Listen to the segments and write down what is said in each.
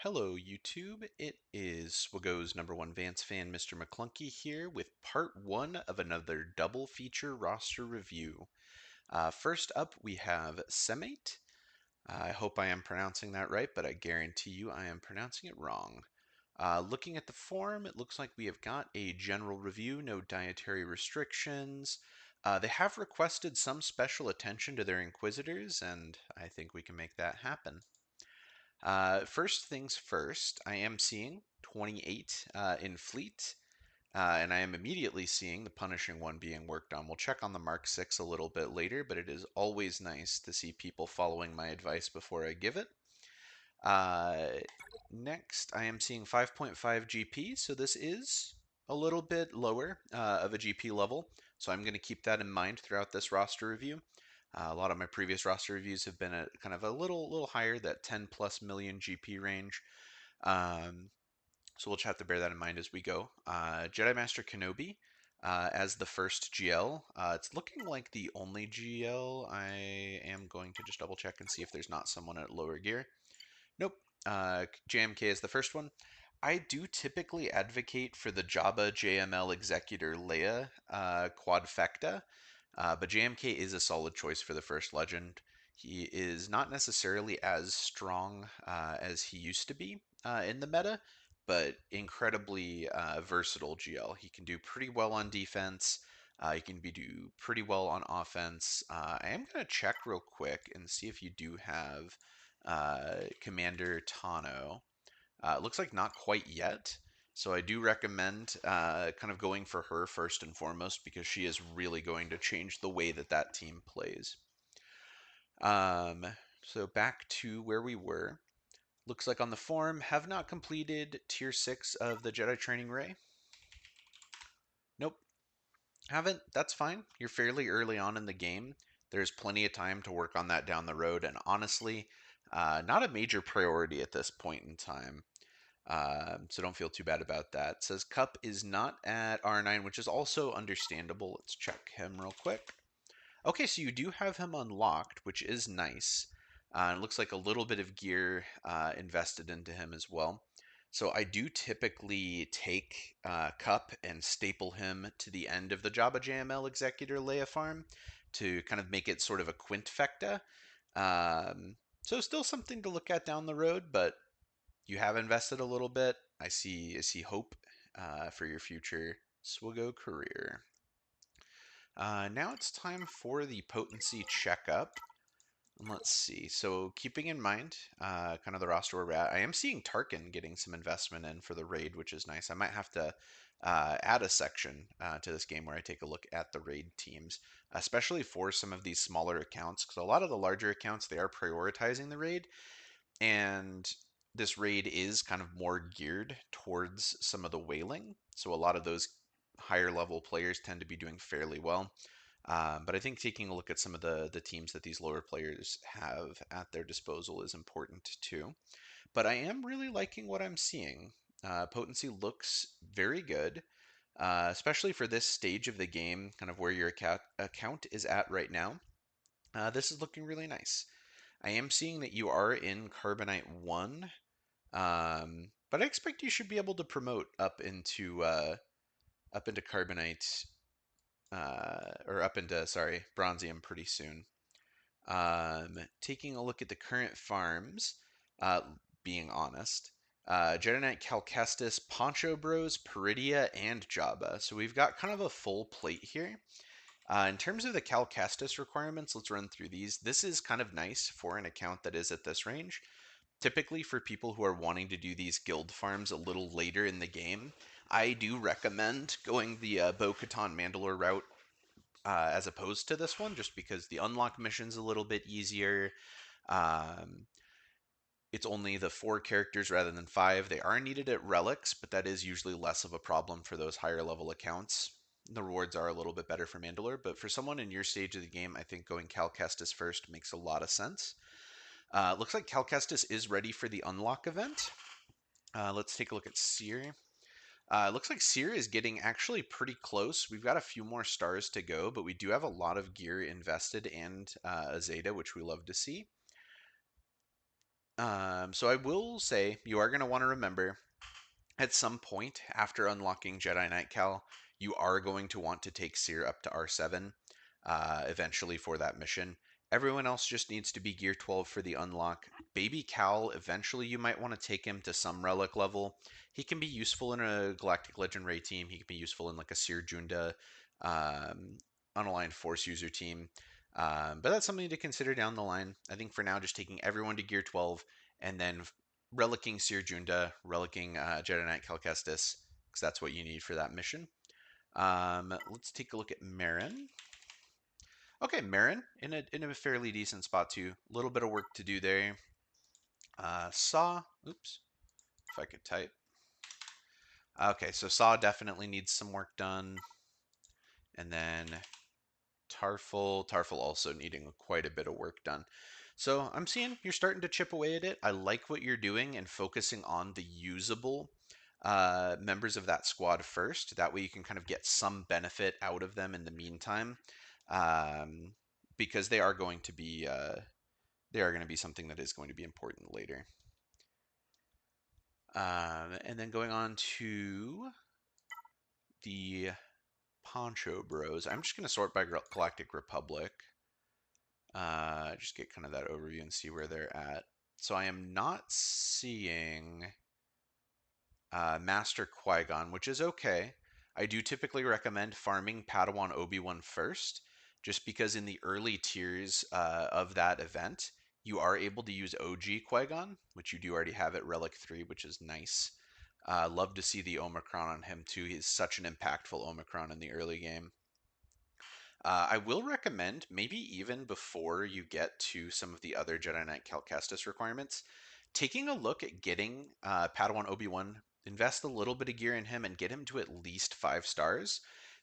Hello, YouTube. It is SWGoH's #1 Vance fan, Mr. McClunky, here with part one of another double feature roster review. First up, we have Cehmate. I hope I am pronouncing that right, but I guarantee you I am pronouncing it wrong. Looking at the form, it looks like we have got a general review, no dietary restrictions. They have requested some special attention to their Inquisitors, and I think we can make that happen. First things first, I am seeing 28 in fleet, and I am immediately seeing the punishing one being worked on. We'll check on the Mark 6 a little bit later, but it is always nice to see people following my advice before I give it. Uh, Next, I am seeing 5.5 GP, so this is a little bit lower of a GP level, so I'm going to keep that in mind throughout this roster review. A lot of my previous roster reviews have been at kind of a little higher, that 10 plus million GP range. Um, so we'll just have to bear that in mind as we go. Jedi Master Kenobi as the first GL. It's looking like the only GL. I am going to just double check and see if there's not someone at lower gear. Nope. JMK is the first one. I do typically advocate for the Jabba JML Executor Leia quadfecta, but JMK is a solid choice for the first legend. He is not necessarily as strong as he used to be in the meta, but incredibly versatile GL. He can do pretty well on defense. He can do pretty well on offense. I am going to check real quick and see if you do have Commander Tano. It looks like not quite yet. So I do recommend kind of going for her first and foremost because she is really going to change the way that that team plays. So back to where we were. Looks like on the form, have not completed tier 6 of the Jedi Training Ray. Nope, haven't. That's fine. You're fairly early on in the game. There's plenty of time to work on that down the road, and honestly, not a major priority at this point in time. So don't feel too bad about that. It says Cup is not at R9, which is also understandable. Let's check him real quick. Okay, so you do have him unlocked, which is nice. It looks like a little bit of gear invested into him as well. So I do typically take Cup and staple him to the end of the Jabba JML Executor Leia farm to kind of make it sort of a quintfecta. So still something to look at down the road, but you have invested a little bit. I see hope for your future SWGoH career. Now it's time for the potency checkup. And let's see. So keeping in mind kind of the roster we're at, I am seeing Tarkin getting some investment in for the raid, which is nice. I might have to add a section to this game where I take a look at the raid teams, especially for some of these smaller accounts, because a lot of the larger accounts, they are prioritizing the raid, and this raid is kind of more geared towards some of the whaling. So a lot of those higher level players tend to be doing fairly well. But I think taking a look at some of the teams that these lower players have at their disposal is important too. But I am really liking what I'm seeing. Potency looks very good, especially for this stage of the game, kind of where your account is at right now. This is looking really nice. I am seeing that you are in Carbonite 1, but I expect you should be able to promote up into Carbonite or up into, sorry, Bronzium pretty soon. Taking a look at the current farms, being honest, Jedi Knight, Calcestis, Poncho Bros, Peridia, and Jabba. So we've got kind of a full plate here. In terms of the Calcestis requirements, let's run through these. This is kind of nice for an account that is at this range. Typically, for people who are wanting to do these guild farms a little later in the game, I do recommend going the Bo-Katan Mandalore route as opposed to this one, just because the unlock mission's a little bit easier. Um, it's only the 4 characters rather than 5. They are needed at relics, but that is usually less of a problem for those higher level accounts. The rewards are a little bit better for Mandalore, but for someone in your stage of the game, I think going Cal Kestis first makes a lot of sense. Looks like Cal Kestis is ready for the unlock event. Let's take a look at Seer. Looks like Seer is getting actually pretty close. We've got a few more stars to go, but we do have a lot of gear invested and a Zeta, which we love to see. So I will say you are going to want to remember at some point after unlocking Jedi Knight Cal, you are going to want to take Seer up to R7 eventually for that mission. Everyone else just needs to be Gear 12 for the unlock. Baby Cal, eventually you might want to take him to some relic level. He can be useful in a Galactic Legend Raid team. He can be useful in like a Seer Junda um, unaligned Force user team. But that's something to consider down the line. I think for now, just taking everyone to Gear 12 and then relicking Seer Junda, relicking Jedi Knight Cal Kestis, because that's what you need for that mission. Let's take a look at Marin. Okay, Marin in a fairly decent spot too. A little bit of work to do there. Saw. Oops, if I could type. Okay, so Saw definitely needs some work done, and then Tarful also needing quite a bit of work done. So I'm seeing you're starting to chip away at it. I like what you're doing and focusing on the usable members of that squad first. That way you can kind of get some benefit out of them in the meantime, um, because they are going to be something that is going to be important later. And then going on to the Poncho Bros. I'm just going to sort by Galactic Republic. Just get kind of that overview and see where they're at. So I am not seeing Master Qui-Gon, which is okay. I do typically recommend farming Padawan Obi-Wan first, just because in the early tiers of that event, you are able to use OG Qui-Gon, which you do already have at Relic 3, which is nice. Love to see the Omicron on him too. He's such an impactful Omicron in the early game. I will recommend, maybe even before you get to some of the other Jedi Knight Cal Kestis requirements, taking a look at getting Padawan Obi-Wan, invest a little bit of gear in him and get him to at least 5 stars,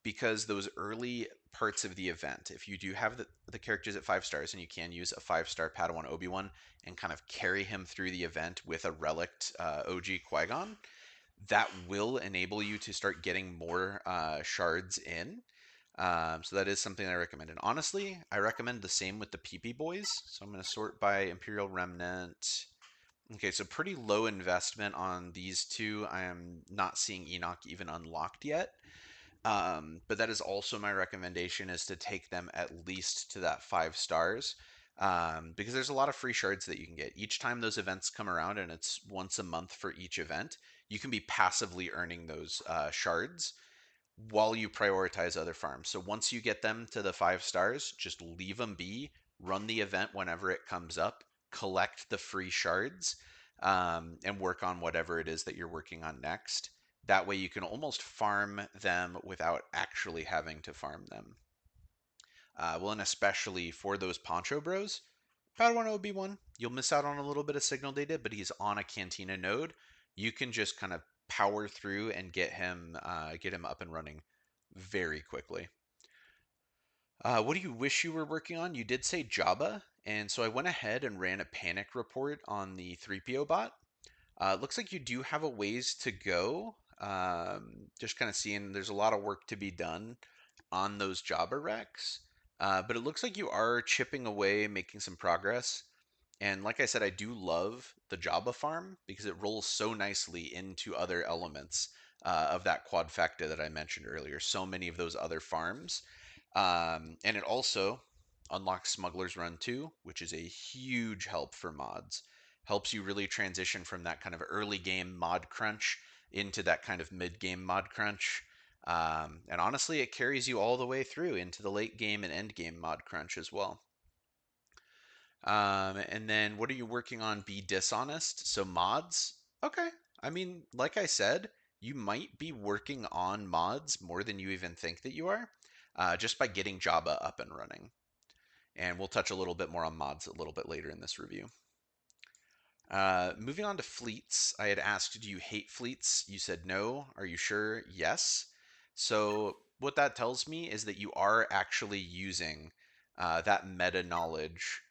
because those early parts of the event, if you do have the characters at 5 stars and you can use a 5 star Padawan Obi-Wan and kind of carry him through the event with a relict OG Qui-Gon, that will enable you to start getting more shards in. So that is something I recommend. And honestly, I recommend the same with the PP boys. So I'm going to sort by Imperial Remnant. Okay, so pretty low investment on these two. I am not seeing Enoch even unlocked yet. But that is also my recommendation, is to take them at least to that 5 stars. Because there's a lot of free shards that you can get. Each time those events come around, and it's once a month for each event, you can be passively earning those shards while you prioritize other farms. So once you get them to the 5 stars, just leave them be, run the event whenever it comes up, collect the free shards, and work on whatever it is that you're working on next. That way you can almost farm them without actually having to farm them. Well, and especially for those Poncho Bros, Padawan Obi-Wan, you'll miss out on a little bit of signal data, but he's on a Cantina node. You can just kind of power through and get him up and running very quickly. What do you wish you were working on? You did say Jabba, and so I went ahead and ran a panic report on the 3PO bot. Looks like you do have a ways to go. Just kind of seeing there's a lot of work to be done on those Jabba wrecks. But it looks like you are chipping away, making some progress. And like I said, I do love the Jabba farm because it rolls so nicely into other elements of that quadfecta that I mentioned earlier. So many of those other farms. And it also unlocks Smuggler's Run 2, which is a huge help for mods. Helps you really transition from that kind of early game mod crunch into that kind of mid game mod crunch. And honestly, it carries you all the way through into the late game and end game mod crunch as well. And then what are you working on? Be dishonest. So mods. Okay. I mean, like I said, you might be working on mods more than you even think that you are, just by getting Java up and running. And we'll touch a little bit more on mods a little bit later in this review. Moving on to fleets, I had asked, do you hate fleets? You said no. Are you sure? Yes. So what that tells me is that you are actually using that meta knowledge.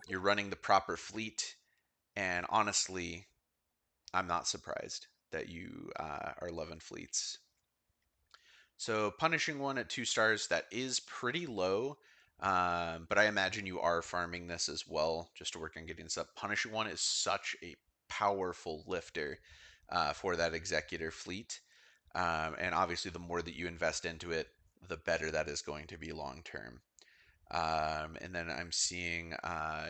You're running the proper fleet, and honestly, I'm not surprised that you are loving fleets. So punishing one at 2 stars, that is pretty low. But I imagine you are farming this as well, just to work on getting this up. Punishing one is such a powerful lifter for that Executor fleet. And obviously, the more that you invest into it, the better that is going to be long term. And then I'm seeing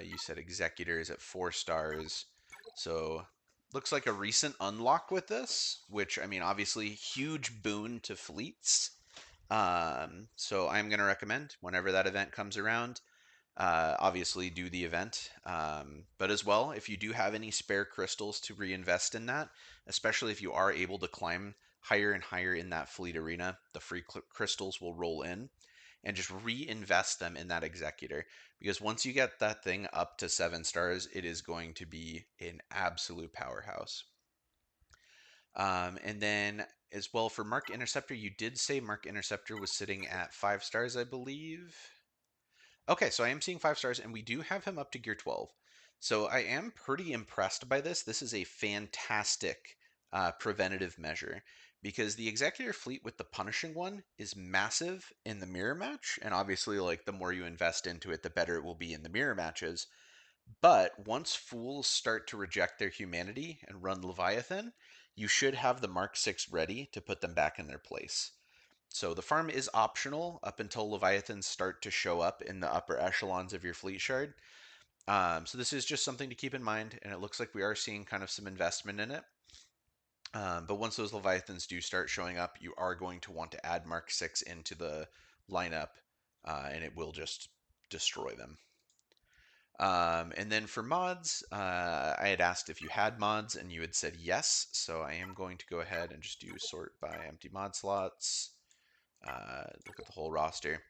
you said Executors at 4 stars. So looks like a recent unlock with this, which I mean, obviously, huge boon to fleets. So I'm going to recommend whenever that event comes around, obviously do the event. But as well, if you do have any spare crystals to reinvest in that, especially if you are able to climb higher and higher in that fleet arena, the free crystals will roll in and just reinvest them in that executor. Because once you get that thing up to 7 stars, it is going to be an absolute powerhouse. And then as well for Mark Interceptor, you did say Mark Interceptor was sitting at 5 stars, I believe. Okay, so I am seeing 5 stars, and we do have him up to gear 12. So I am pretty impressed by this. This is a fantastic preventative measure because the Executor fleet with the Punishing one is massive in the mirror match, and obviously, like the more you invest into it, the better it will be in the mirror matches. But once fools start to reject their humanity and run Leviathan, you should have the Mark 6 ready to put them back in their place. So the farm is optional up until Leviathans start to show up in the upper echelons of your fleet shard. So this is just something to keep in mind, and it looks like we are seeing kind of some investment in it. But once those Leviathans do start showing up, you are going to want to add Mark 6 into the lineup, and it will just destroy them. And then for mods, I had asked if you had mods, and you had said yes. So I am going to go ahead and just do sort by empty mod slots. Look at the whole roster.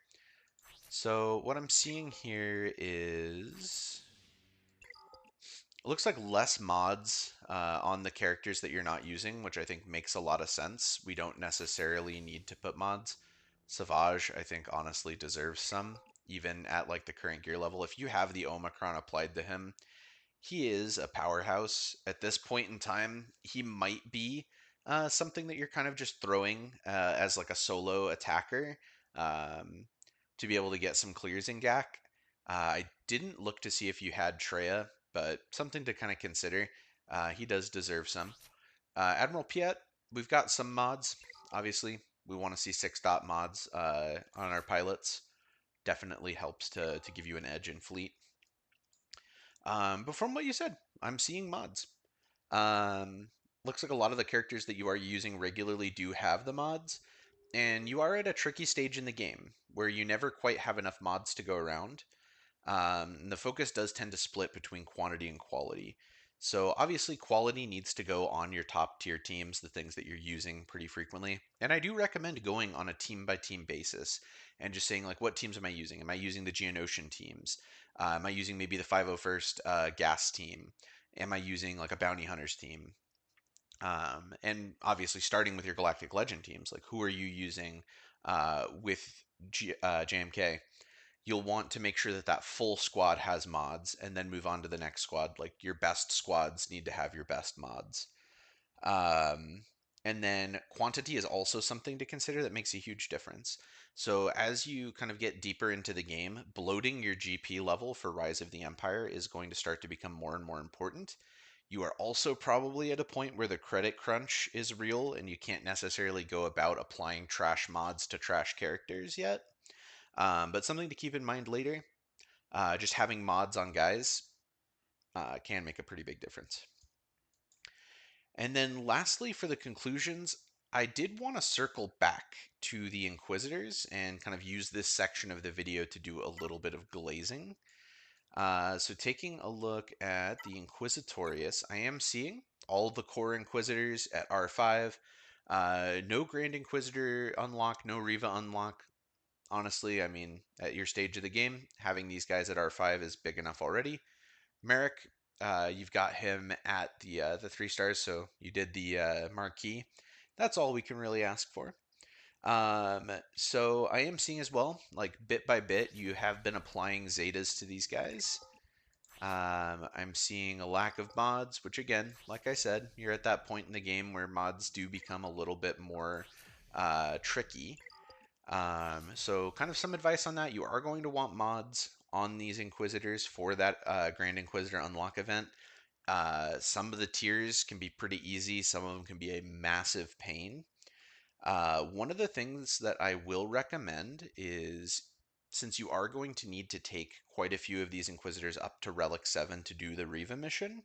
So what I'm seeing here is it looks like less mods on the characters that you're not using, which I think makes a lot of sense. We don't necessarily need to put mods. Savage, I think, honestly deserves some, even at like the current gear level. If you have the Omicron applied to him, he is a powerhouse. At this point in time, he might be something that you're kind of just throwing as like a solo attacker um, to be able to get some clears in GAC. I didn't look to see if you had Treya, but something to kind of consider. He does deserve some. Admiral Piet, we've got some mods. Obviously, we want to see 6 dot mods on our pilots. Definitely helps to give you an edge in fleet. But from what you said, I'm seeing mods. Um, Looks like a lot of the characters that you are using regularly do have the mods, and you are at a tricky stage in the game where you never quite have enough mods to go around. The focus does tend to split between quantity and quality. So obviously quality needs to go on your top tier teams, the things that you're using pretty frequently. And I do recommend going on a team by team basis and just saying like, what teams am I using? Am I using the Geonosian teams? Am I using maybe the 501st gas team? Am I using like a bounty hunters team? And obviously starting with your Galactic Legend teams, like who are you using with JMK? You'll want to make sure that that full squad has mods and then move on to the next squad. Like your best squads need to have your best mods. Um, and then quantity is also something to consider that makes a huge difference. So as you kind of get deeper into the game, bloating your GP level for Rise of the Empire is going to start to become more and more important. You are also probably at a point where the credit crunch is real and you can't necessarily go about applying trash mods to trash characters yet. But something to keep in mind later, just having mods on guys can make a pretty big difference. And then lastly, for the conclusions, I did want to circle back to the Inquisitors and kind of use this section of the video to do a little bit of glazing. So taking a look at the Inquisitorius, I am seeing all the core Inquisitors at R5. No Grand Inquisitor unlock, no Reva unlock. Honestly, I mean, at your stage of the game, having these guys at R5 is big enough already. Merrick, you've got him at the 3 stars, so you did the marquee. That's all we can really ask for. So I am seeing as well, like bit by bit, you have been applying zetas to these guys. I'm seeing a lack of mods, which again, like I said, you're at that point in the game where mods do become a little bit more tricky. So kind of some advice on that. You are going to want mods on these Inquisitors for that Grand Inquisitor unlock event. Some of the tiers can be pretty easy. Some of them can be a massive pain. One of the things that I will recommend is since you are going to need to take quite a few of these Inquisitors up to Relic 7 to do the Reva mission,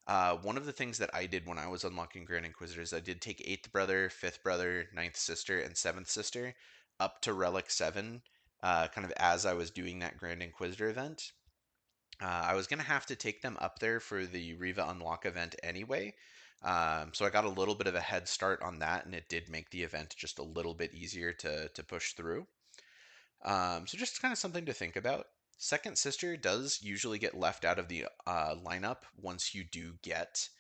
one of the things that I did when I was unlocking Grand Inquisitors, I did take 8th Brother, 5th Brother, Ninth Sister, and 7th Sister up to Relic 7, kind of as I was doing that Grand Inquisitor event. I was going to have to take them up there for the Reva Unlock event anyway. So I got a little bit of a head start on that, and it did make the event just a little bit easier to push through. So just kind of something to think about. Second Sister does usually get left out of the lineup once you do get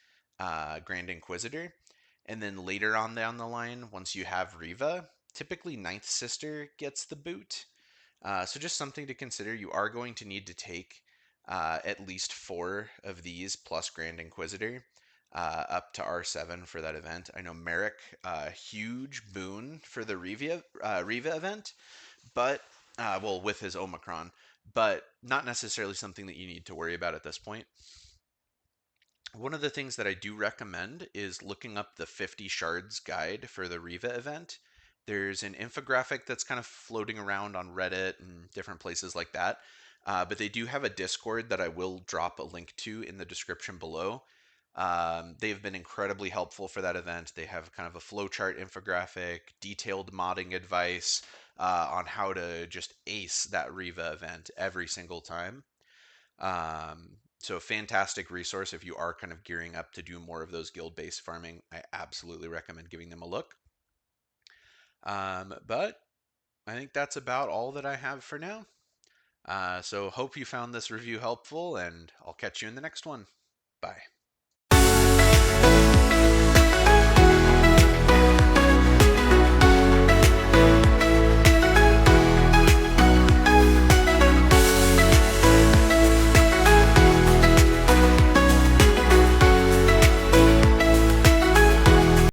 Grand Inquisitor. And then later on down the line, once you have Reva, typically Ninth Sister gets the boot. So just something to consider. You are going to need to take at least 4 of these plus Grand Inquisitor up to R7 for that event. I know Merrick, huge boon for the Reva event, but well, with his Omicron, but not necessarily something that you need to worry about at this point. One of the things that I do recommend is looking up the 50 shards guide for the Reva event. There's an infographic that's kind of floating around on Reddit and different places like that. But they do have a Discord that I will drop a link to in the description below. They've been incredibly helpful for that event. They have kind of a flowchart infographic, detailed modding advice on how to just ace that Reva event every single time. So a fantastic resource if you are kind of gearing up to do more of those guild-based farming. I absolutely recommend giving them a look. But I think that's about all that I have for now. So hope you found this review helpful, and I'll catch you in the next one. Bye.